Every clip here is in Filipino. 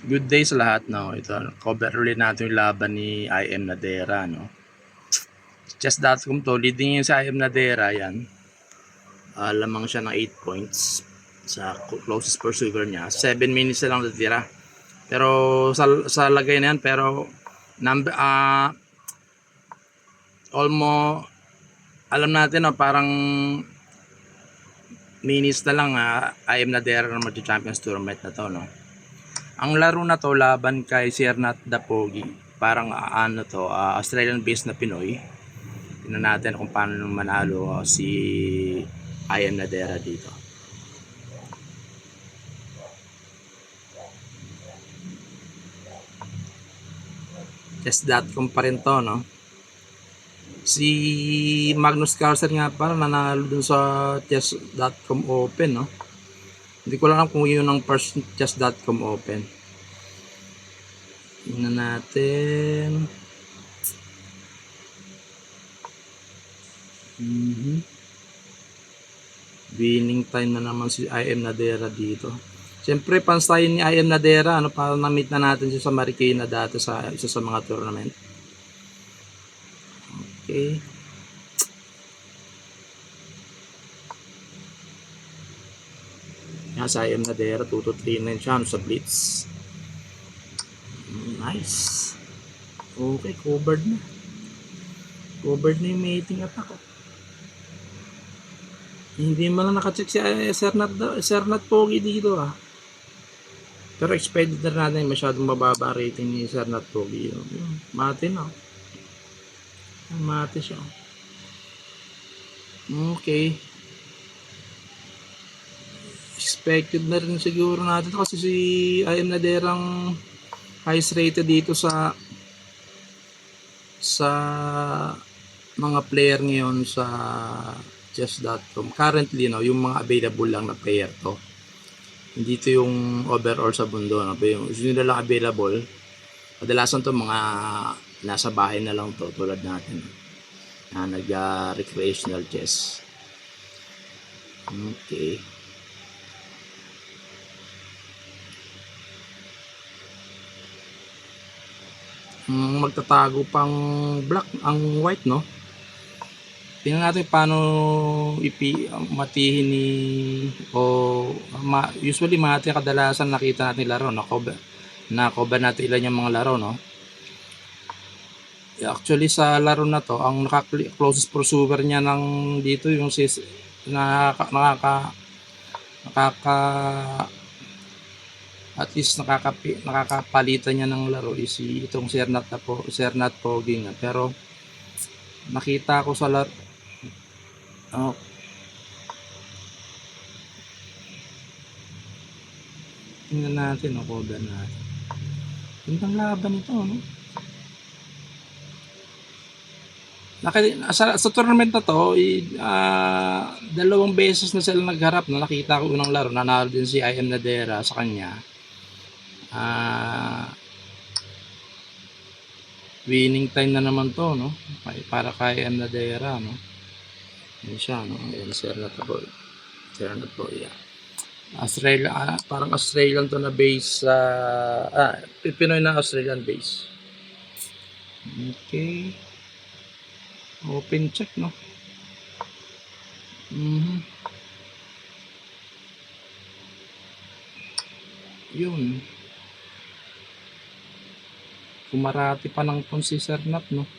Good day sa lahat, no. Ito, cover ulit natin yung laban ni IM Nadera, no. Chess.com to, leading yung sa IM Nadera, yan. Lamang siya ng 8 points sa closest pursuer niya. 7 minutes na lang natira. Pero sa lagay na yan, pero almost alam natin, no, parang minutes na lang IM Nadera na mag-champions tournament na to, no. Ang laro na to laban kay Cernat Dapogi. Parang Australian based na Pinoy. Tingnan natin kung paano manalo si IM Nadera dito. Chess.com pa rin to, no. Si Magnus Carlsen nga parang nanalo dun sa Chess.com Open, no. Hindi ko lang kung yun ang first Chess.com Open. Tingnan natin. Winning time na naman si IM Nadera dito. Siyempre, fans tayo ni IM Nadera, ano, para na-meet na natin siya sa Marikina dati sa isa sa mga tournament. Okay. Yan, sa IM Nadera, 2-3-9 siya sa Blitz. Nice. Okay, covered na. Covered na yung mating attack. Hindi man lang nakacheck si Cernat Pogi dito Pero expected na natin masyadong mababa rating ni Cernat Pogi. Mate na. Mate siya. Okay. Expected na rin siguro natin kasi si IM Naderang highest rated dito sa mga player ngayon sa chess.com. Currently, no, yung mga available lang na player to. Hindi to yung overall sa mundo, no. Yung nila lang available. Kadalasan to mga nasa bahay na lang to, tulad natin na nag-recreational chess. Okay. Magtatago pang black ang white, no. Tingnan natin paano matihin ni usually mati kadalasan nakita natin laro, no, cover natin ilan yung mga laro, no. Actually sa laro na to, ang closest pursuer niya ng dito yung at least nakakapalitan niya ng laro is itong Cernat Pogi nga. Pero nakita ko sa laro tingnan natin, cover natin. Gandang laban ito, no. Sa tournament na to, dalawang beses na sila nagharap, no. Nakita ko unang laro, nanalo din si IM Nadera sa kanya. Winning time na naman to, no, para kay IM Nadera, no. Yan siya, no. Ayan, Cernat po, yeah. Australia, parang Australian to na base Pinoy na Australian base. Okay. Open check, no. Yun. Kumarati pa ng si Cernat, no.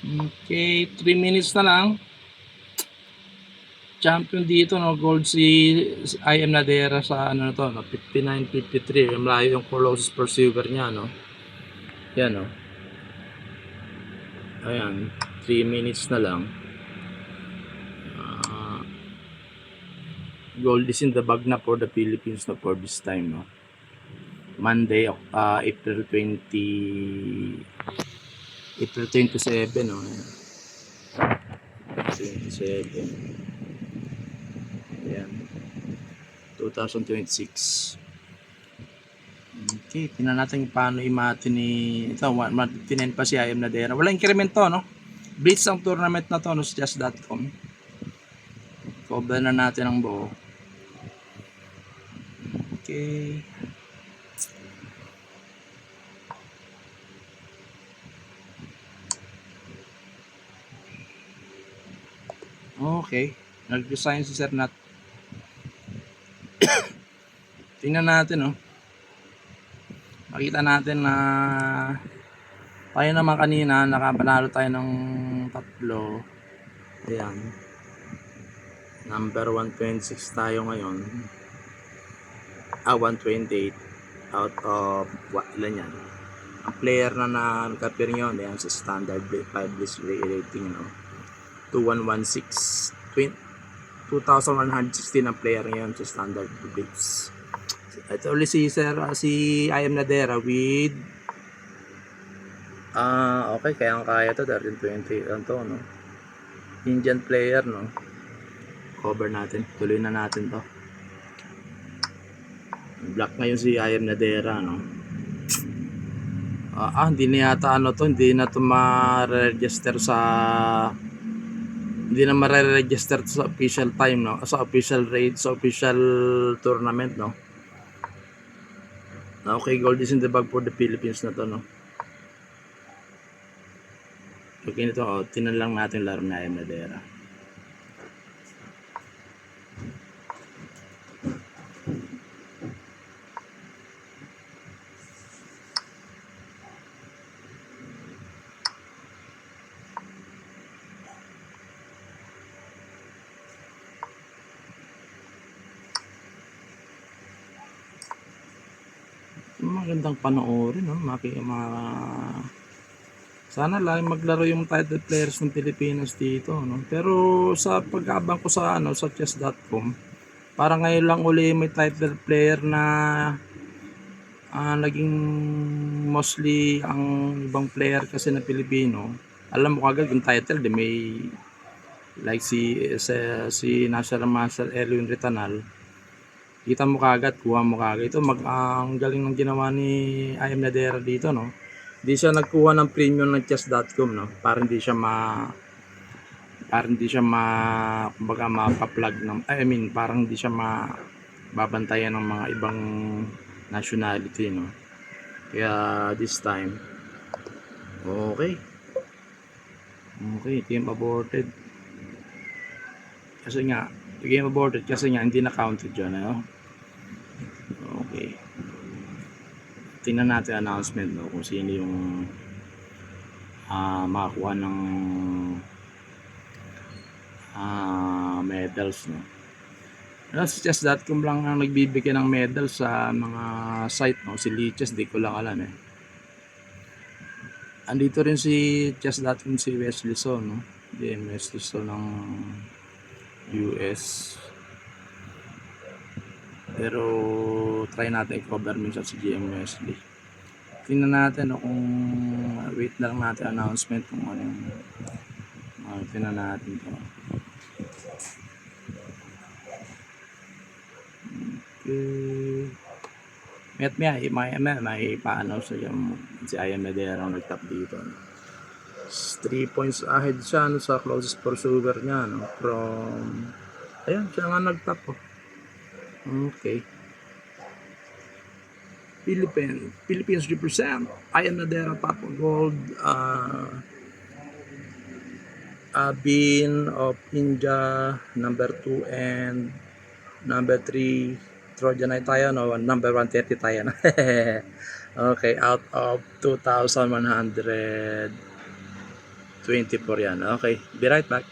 Okay, 3 minutes na lang. Champion dito, no, gold si IM Nadera sa ano na to, no, 59-53. Malayo yung closest pursuer niya, no. Yan, no. Ayan, 3 minutes na lang. Gold is in the bag na for the Philippines, no, for this time, no. Monday, April 27, no. 27. Ayan. 2026. Okay, tingnan natin paano imati ni ito, 159 pa si IM Nadera. Wala incremento, no. Blitz ang tournament na to, no, sa chess.com. Cover na natin ang buo. Okay. Okay. Nag-resign si Sir Nat. Tingnan natin, oh. Makita natin na tayo naman kanina, nakapanalo tayo ng 3. Ayan. Number 126 tayo ngayon. 128 out of ilan yan? Ang player na nag-appear nyo, yan sa standard 5 list rating, no? 2116 2,116 ang player ngayon sa standard bits. Ito ulit si Sir, si I Am Nadera with okay, kaya to 1320 ano to, no? Indian player, no? Cover natin, tuloy na natin to. Black ngayon si I Am Nadera, no? Hindi na yata hindi na to ma-register sa sa official time, no? Sa official rate, sa official tournament, no? Okay, gold is in the bag for the Philippines na to, no? Okay nito, tinan lang natin laro na I Am Nadera. Magandang panoorin, no? Sana lang maglaro yung title players ng Pilipinas dito, no? Pero sa pag-abang ko sa sa chess.com, parang ngayon lang uli may title player na naging mostly ang ibang player kasi na Pilipino. Alam mo kagad yung title, may like si National Master Erwin Ritanal. Kita mo kagad, kuha mo kagad. Ito ang galing ng ginawa ni I Am Nadera dito, no? Hindi siya nagkuha ng premium ng chess.com, no? Para hindi siya kumbaga mapa-plug parang hindi siya babantayan ng mga ibang nationality, no? Kaya this time okay, game aborted kasi nga hindi na counted yun, no? Okay, tingnan natin announcement, no, kung sino yung makakuha ng medals, no. Sa chess.com lang ang nagbibigay ng medals sa mga site, no. Si Lichess di ko lang alam, andito rin si chess.com, si Wesley So, no. Wesley So ng US. Pero try natin i-cover minsan si GM Wesley. Tingnan natin, no, kung wait na lang natin announcement kung ano yung tingnan natin to. Okay, may pa-announce si I Am Nadera ang nag-top dito, no? 3 points ahead siya, no, sa closest pursuer niya, no, from ayan, siya nga nag-top, oh. Okay, Philippines represent. I Am Nadera, top of gold. Bean of India, number 2, and number 3 Trojanite tayo, no? Number 130 tayo, no? Okay, out of 2,124 yan. Okay, be right back.